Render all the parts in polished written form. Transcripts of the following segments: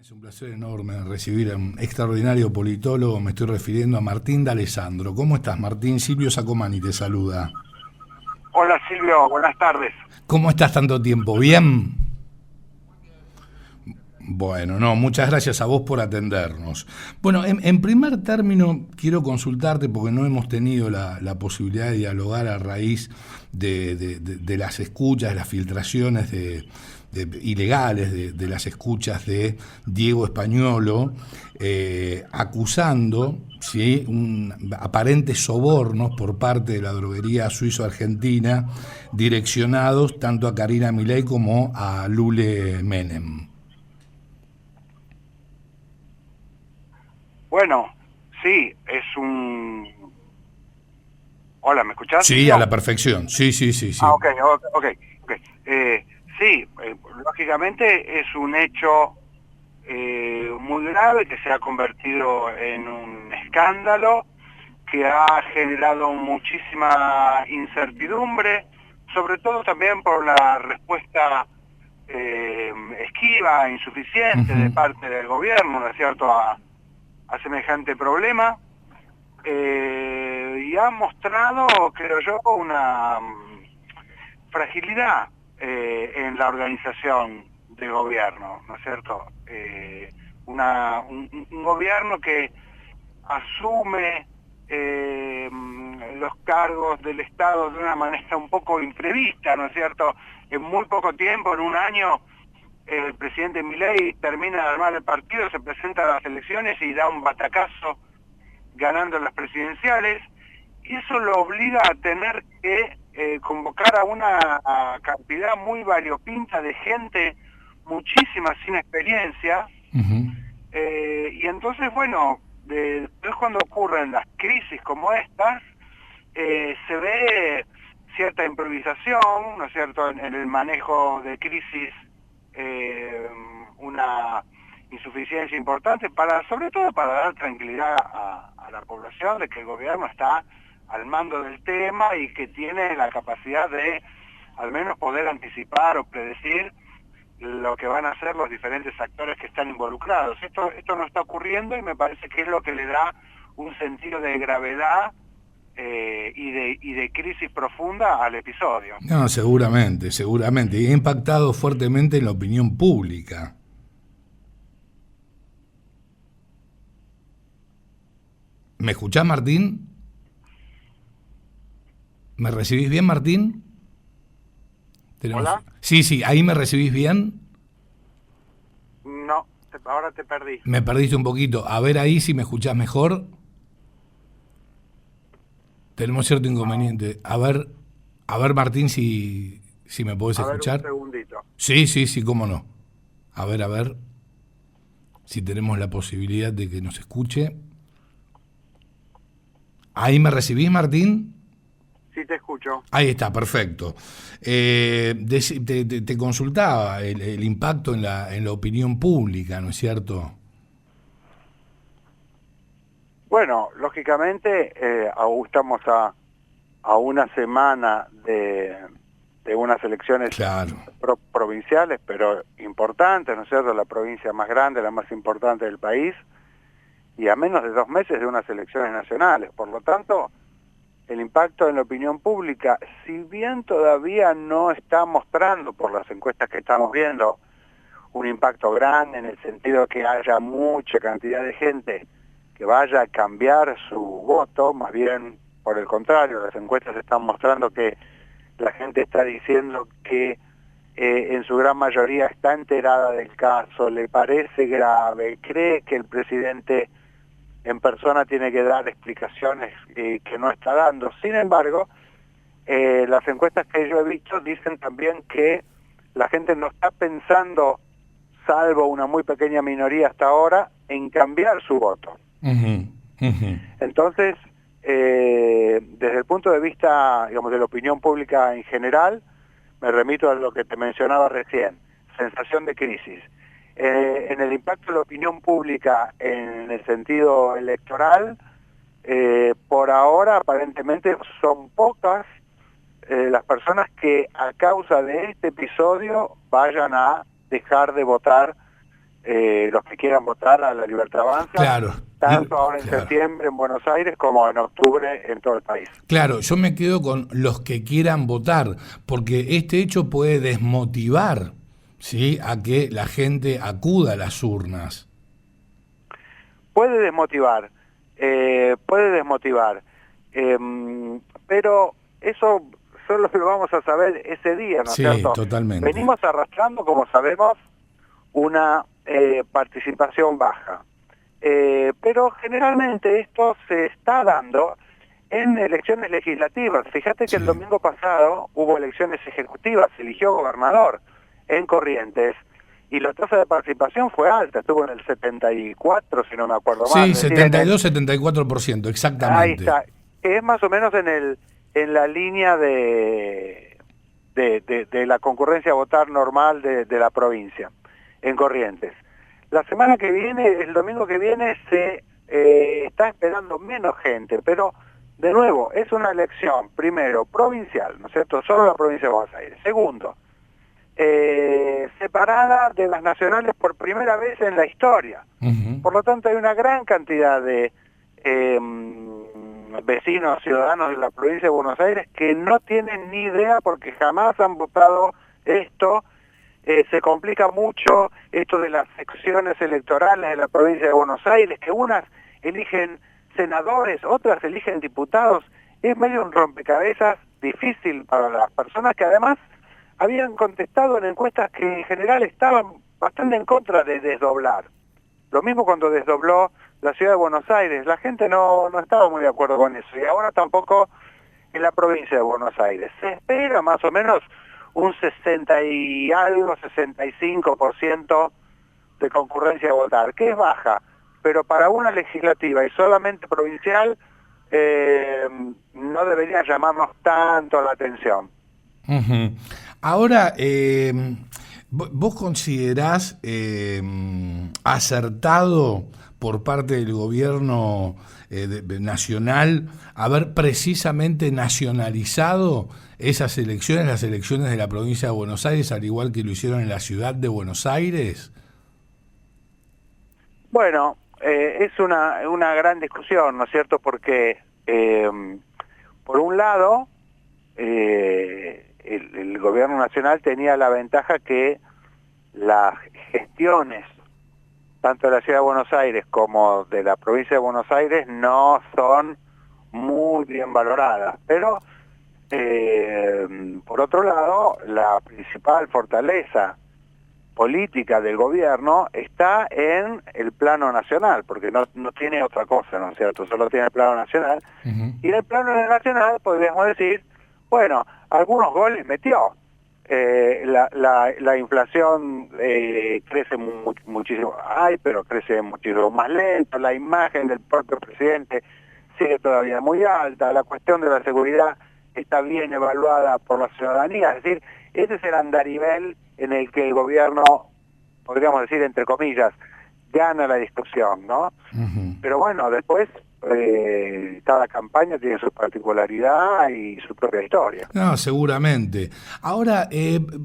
Es un placer enorme recibir a un extraordinario politólogo. Me estoy refiriendo a Martín D'Alessandro. ¿Cómo estás, Martín? Silvio Sacomani te saluda. Hola Silvio, buenas tardes. ¿Cómo estás tanto tiempo? ¿Bien? Bueno, no, muchas gracias a vos por atendernos. Bueno, en primer término quiero consultarte porque no hemos tenido la posibilidad de dialogar a raíz de las escuchas, de las filtraciones ilegales de las escuchas de Diego Españolo, acusando, ¿sí?, aparentes sobornos por parte de la droguería suizo-argentina direccionados tanto a Karina Milei como a Lule Menem. Bueno, sí, es un... Hola, ¿me escuchás, Sí, a Silvio? la perfección. Sí. Ok. Sí, lógicamente es un hecho muy grave que se ha convertido en un escándalo, que ha generado muchísima incertidumbre, sobre todo también por la respuesta esquiva, insuficiente de Uh-huh. parte del gobierno, ¿no es cierto?, a semejante problema, y ha mostrado, creo yo, una fragilidad en la organización del gobierno, ¿no es cierto? Un gobierno que asume los cargos del Estado de una manera un poco imprevista, ¿no es cierto? En muy poco tiempo, en un año, el presidente Milei termina de armar el partido, se presenta a las elecciones y da un batacazo ganando las presidenciales, y eso lo obliga a tener que convocar a una cantidad muy variopinta de gente, muchísima sin experiencia, Uh-huh. y entonces, bueno, después cuando ocurren las crisis como estas, se ve cierta improvisación, ¿no es cierto?, en el manejo de crisis, una insuficiencia importante, sobre todo para dar tranquilidad a la población de que el gobierno está al mando del tema y que tiene la capacidad de al menos poder anticipar o predecir lo que van a hacer los diferentes actores que están involucrados. Esto no está ocurriendo y me parece que es lo que le da un sentido de gravedad y de crisis profunda al episodio. No, seguramente. Y ha impactado fuertemente en la opinión pública. ¿Me escuchás, Martín? ¿Me recibís bien, Martín? ¿Hola? Sí, ahí me recibís bien. No, ahora te perdí. Me perdiste un poquito. A ver ahí si me escuchás mejor. Tenemos cierto inconveniente. A ver, Martín, si me podés A ver, un escuchar. segundito. Sí, cómo no. A ver si tenemos la posibilidad de que nos escuche. ¿Ahí me recibís, Martín? Sí, te escucho. Ahí está, perfecto. Te consultaba el impacto en la opinión pública, ¿no es cierto? Bueno, lógicamente, estamos a una semana de unas elecciones Claro. provinciales, pero importantes, ¿no es cierto?, la provincia más grande, la más importante del país, y a menos de 2 meses de unas elecciones nacionales. Por lo tanto, el impacto en la opinión pública, si bien todavía no está mostrando, por las encuestas que estamos viendo, un impacto grande en el sentido de que haya mucha cantidad de gente que vaya a cambiar su voto, más bien por el contrario, las encuestas están mostrando que la gente está diciendo que en su gran mayoría está enterada del caso, le parece grave, cree que el presidente en persona tiene que dar explicaciones que no está dando. Sin embargo, las encuestas que yo he visto dicen también que la gente no está pensando, salvo una muy pequeña minoría hasta ahora, en cambiar su voto. Uh-huh. Entonces, desde el punto de vista, digamos, de la opinión pública en general, me remito a lo que te mencionaba recién, sensación de crisis. En el impacto de la opinión pública en el sentido electoral, por ahora aparentemente son pocas las personas que a causa de este episodio vayan a dejar de votar los que quieran votar a la Libertad Avanza, claro, tanto ahora en claro. septiembre en Buenos Aires como en octubre en todo el país. Claro, yo me quedo con los que quieran votar, porque este hecho puede desmotivar, ¿sí?, a que la gente acuda a las urnas. Puede desmotivar, pero eso solo lo vamos a saber ese día, ¿no es Sí, cierto? totalmente. Venimos arrastrando, como sabemos, una participación baja, pero generalmente esto se está dando en elecciones legislativas. Fíjate que el domingo pasado hubo elecciones ejecutivas, se eligió gobernador en Corrientes, y la tasa de participación fue alta, estuvo en el 74, si no me acuerdo mal. Sí, 72-74%, exactamente. Ahí está, que es más o menos en la línea de la concurrencia a votar normal de la provincia, en Corrientes. La semana que viene, el domingo que viene, se está esperando menos gente, pero de nuevo, es una elección, primero, provincial, ¿no es cierto?, solo la provincia de Buenos Aires. Segundo, separada de las nacionales por primera vez en la historia. Por lo tanto, hay una gran cantidad de vecinos, ciudadanos de la provincia de Buenos Aires que no tienen ni idea porque jamás han votado esto. Se complica mucho esto de las secciones electorales de la provincia de Buenos Aires, que unas eligen senadores, otras eligen diputados. Es medio un rompecabezas difícil para las personas que además habían contestado en encuestas que en general estaban bastante en contra de desdoblar. Lo mismo cuando desdobló la ciudad de Buenos Aires, la gente no estaba muy de acuerdo con eso, y ahora tampoco en la provincia de Buenos Aires. Se espera más o menos un 60 y algo, 65% de concurrencia a votar, que es baja, pero para una legislativa y solamente provincial no debería llamarnos tanto la atención. Ahora, ¿vos considerás acertado por parte del gobierno nacional haber precisamente nacionalizado esas elecciones, las elecciones de la provincia de Buenos Aires, al igual que lo hicieron en la ciudad de Buenos Aires? Bueno, es una gran discusión, ¿no es cierto? Porque, por un lado, el gobierno nacional tenía la ventaja que las gestiones, tanto de la ciudad de Buenos Aires como de la provincia de Buenos Aires, no son muy bien valoradas. Pero, por otro lado, la principal fortaleza política del gobierno está en el plano nacional, porque no tiene otra cosa, ¿no es cierto? Solo tiene el plano nacional. Y en el plano nacional podríamos decir, bueno, algunos goles metió. La inflación crece muchísimo, pero crece muchísimo más lento. La imagen del propio presidente sigue todavía muy alta. La cuestión de la seguridad está bien evaluada por la ciudadanía. Es decir, ese es el andarivel en el que el gobierno, podríamos decir entre comillas, gana la discusión, ¿no? Pero bueno, después cada campaña tiene su particularidad y su propia historia. No, seguramente. Ahora,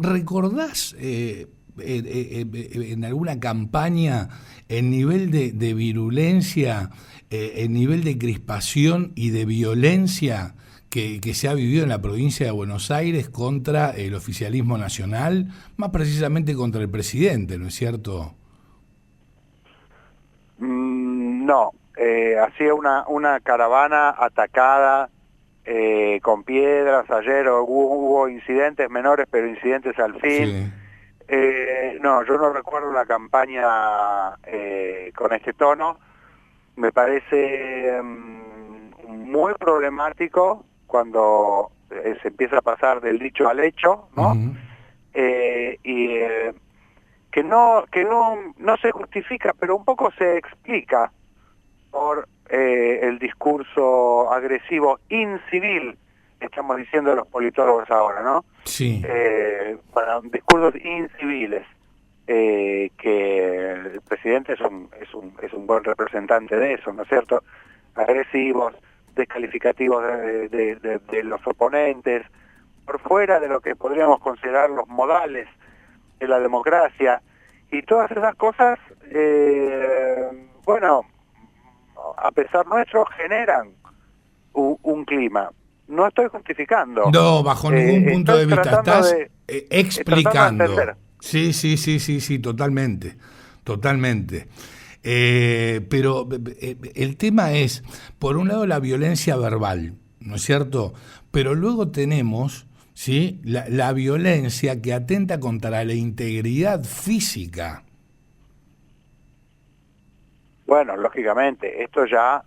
¿recordás en alguna campaña el nivel de virulencia, el nivel de crispación y de violencia que se ha vivido en la provincia de Buenos Aires contra el oficialismo nacional, más precisamente contra el presidente, ¿no es cierto? No, hacía una caravana atacada con piedras. Ayer hubo incidentes menores, pero incidentes al fin. Sí. No, yo no recuerdo una campaña con este tono. Me parece muy problemático cuando se empieza a pasar del dicho al hecho, ¿no? Que no se justifica, pero un poco se explica por el discurso agresivo incivil, estamos diciendo los politólogos ahora, ¿no? Sí. Para discursos inciviles, que el presidente es un buen representante de eso, ¿no es cierto? Agresivos, descalificativos de los oponentes, por fuera de lo que podríamos considerar los modales de la democracia, Y todas esas cosas, bueno, a pesar nuestro, generan un clima. No estoy justificando. No, bajo ningún punto de Estoy vista. tratando Estás de, tratando de explicando. entender. Sí, sí, sí, sí, sí, totalmente. Totalmente. Pero el tema es, por un lado, la violencia verbal, ¿no es cierto? Pero luego tenemos, ¿sí?, la violencia que atenta contra la integridad física. Bueno, lógicamente, esto ya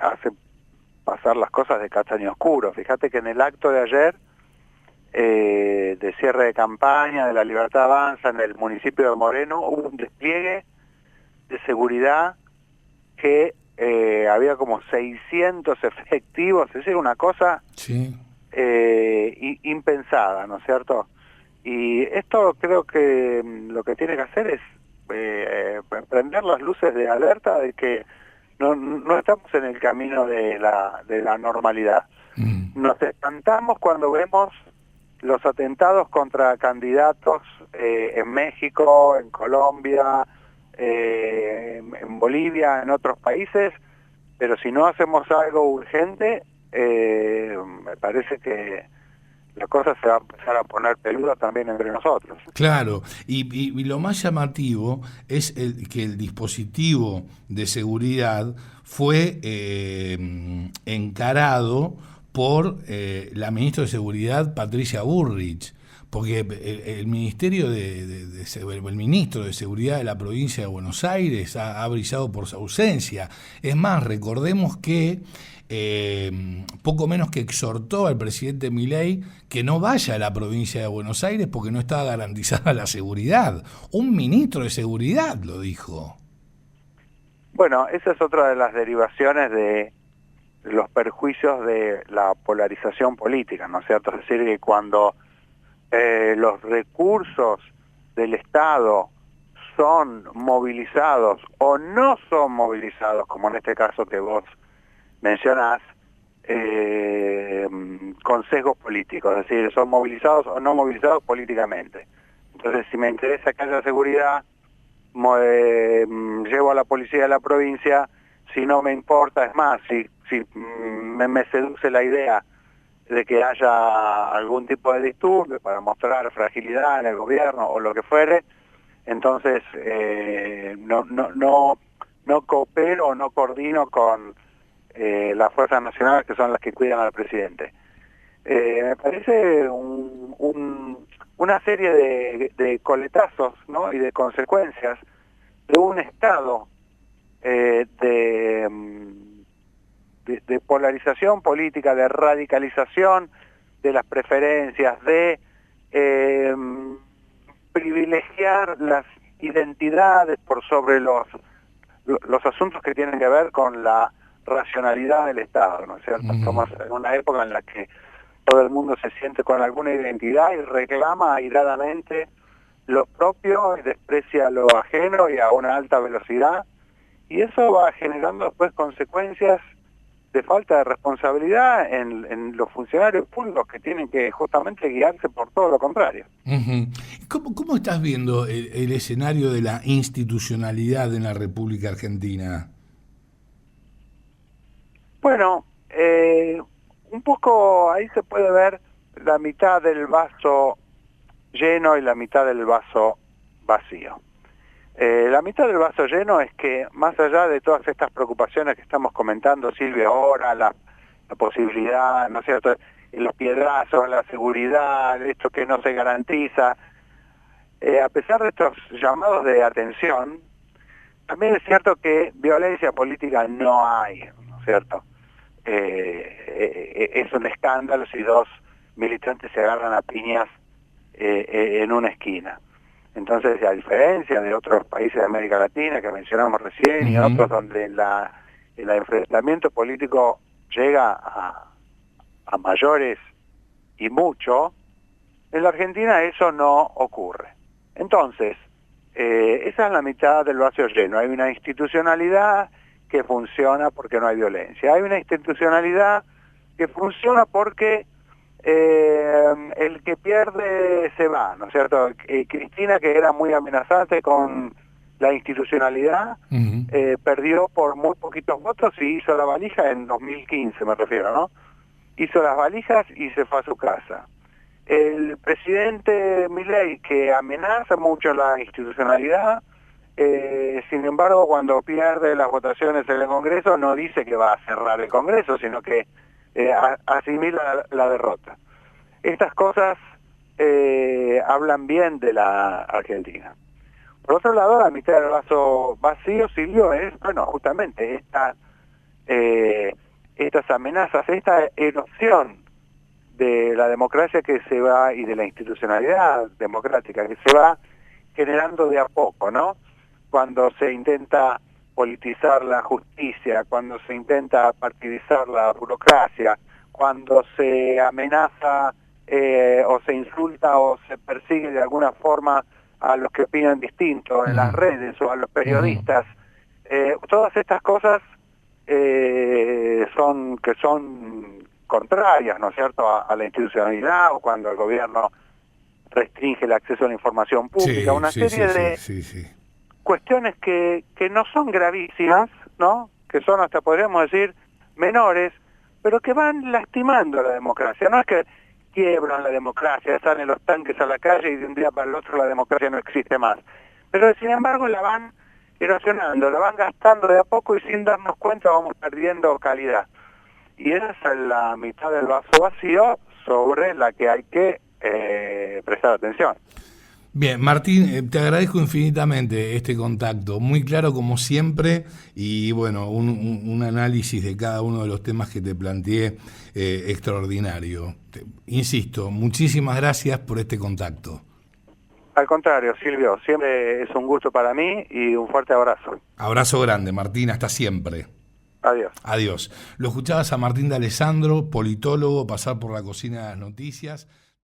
hace pasar las cosas de castaño oscuro. Fíjate que en el acto de ayer, de cierre de campaña de La Libertad Avanza en el municipio de Moreno, hubo un despliegue de seguridad que había como 600 efectivos, es decir, una cosa Sí. impensada, ¿no es cierto? Y esto creo que lo que tiene que hacer es prender las luces de alerta de que no estamos en el camino de la normalidad. Nos espantamos cuando vemos los atentados contra candidatos en México, en Colombia, en Bolivia, en otros países, pero si no hacemos algo urgente, me parece que la cosa se va a empezar a poner peluda también entre nosotros. Claro, y lo más llamativo es que el dispositivo de seguridad fue encarado por la ministra de Seguridad, Patricia Bullrich, porque el Ministerio el ministro de Seguridad de la provincia de Buenos Aires ha brillado por su ausencia. Es más, recordemos que poco menos que exhortó al presidente Milei que no vaya a la provincia de Buenos Aires porque no estaba garantizada la seguridad. Un ministro de Seguridad lo dijo. Bueno, esa es otra de las derivaciones de los perjuicios de la polarización política, ¿no es cierto? Es decir, que cuando los recursos del Estado son movilizados o no son movilizados, como en este caso que vos mencionás, con sesgos políticos, es decir, son movilizados o no movilizados políticamente. Entonces, si me interesa que haya seguridad, llevo a la policía de la provincia. Si no me importa, es más, si me seduce la idea de que haya algún tipo de disturbio para mostrar fragilidad en el gobierno o lo que fuere, entonces no coopero o no coordino con las fuerzas nacionales, que son las que cuidan al presidente. Me parece una serie de coletazos, ¿no?, y de consecuencias de un estado de polarización política, de radicalización de las preferencias, de privilegiar las identidades por sobre los asuntos que tienen que ver con la racionalidad del Estado, ¿no es cierto? Estamos en una época en la que todo el mundo se siente con alguna identidad y reclama airadamente lo propio y desprecia lo ajeno y a una alta velocidad, y eso va generando después consecuencias de falta de responsabilidad en los funcionarios públicos, que tienen que justamente guiarse por todo lo contrario. ¿Cómo estás viendo el escenario de la institucionalidad en la República Argentina? Bueno, un poco ahí se puede ver la mitad del vaso lleno y la mitad del vaso vacío. La mitad del vaso lleno es que, más allá de todas estas preocupaciones que estamos comentando, Silvia, ahora, la posibilidad, ¿no es cierto?, los piedrazos, la seguridad, esto que no se garantiza, a pesar de estos llamados de atención, también es cierto que violencia política no hay, ¿no es cierto? Es un escándalo si dos militantes se agarran a piñas en una esquina. Entonces, a diferencia de otros países de América Latina que mencionamos recién, y otros donde el enfrentamiento político llega a mayores y mucho, en la Argentina eso no ocurre. Entonces, esa es la mitad del vaso lleno. Hay una institucionalidad que funciona porque no hay violencia. Hay una institucionalidad que funciona porque el que pierde se va, ¿no es cierto? Cristina, que era muy amenazante con la institucionalidad, perdió por muy poquitos votos y hizo la valija en 2015, me refiero, ¿no? Hizo las valijas y se fue a su casa. El presidente Milei, que amenaza mucho la institucionalidad, sin embargo, cuando pierde las votaciones en el Congreso, no dice que va a cerrar el Congreso, sino que asimila la derrota. Estas cosas hablan bien de la Argentina. Por otro lado, la mitad del vaso vacío, Silvio, es, bueno, justamente estas amenazas, esta erosión de la democracia que se va, y de la institucionalidad democrática que se va generando de a poco, ¿no? Cuando se intenta politizar la justicia, cuando se intenta partidizar la burocracia, cuando se amenaza o se insulta o se persigue de alguna forma a los que opinan distinto en las redes o a los periodistas. Todas estas cosas son contrarias, ¿no es cierto?, a la institucionalidad, o cuando el gobierno restringe el acceso a la información pública, una serie de cuestiones que no son gravísimas, ¿no?, que son, hasta podríamos decir, menores, pero que van lastimando a la democracia. No es que quiebran la democracia, salen los tanques a la calle y de un día para el otro la democracia no existe más. Pero sin embargo la van erosionando, la van gastando de a poco y sin darnos cuenta vamos perdiendo calidad. Y esa es la mitad del vaso vacío sobre la que hay que prestar atención. Bien, Martín, te agradezco infinitamente este contacto, muy claro como siempre, y bueno, un análisis de cada uno de los temas que te planteé extraordinario. Insisto, muchísimas gracias por este contacto. Al contrario, Silvio, siempre es un gusto para mí y un fuerte abrazo. Abrazo grande, Martín, hasta siempre. Adiós. Adiós. Lo escuchabas a Martín D'Alessandro, politólogo, pasar por la cocina de las noticias.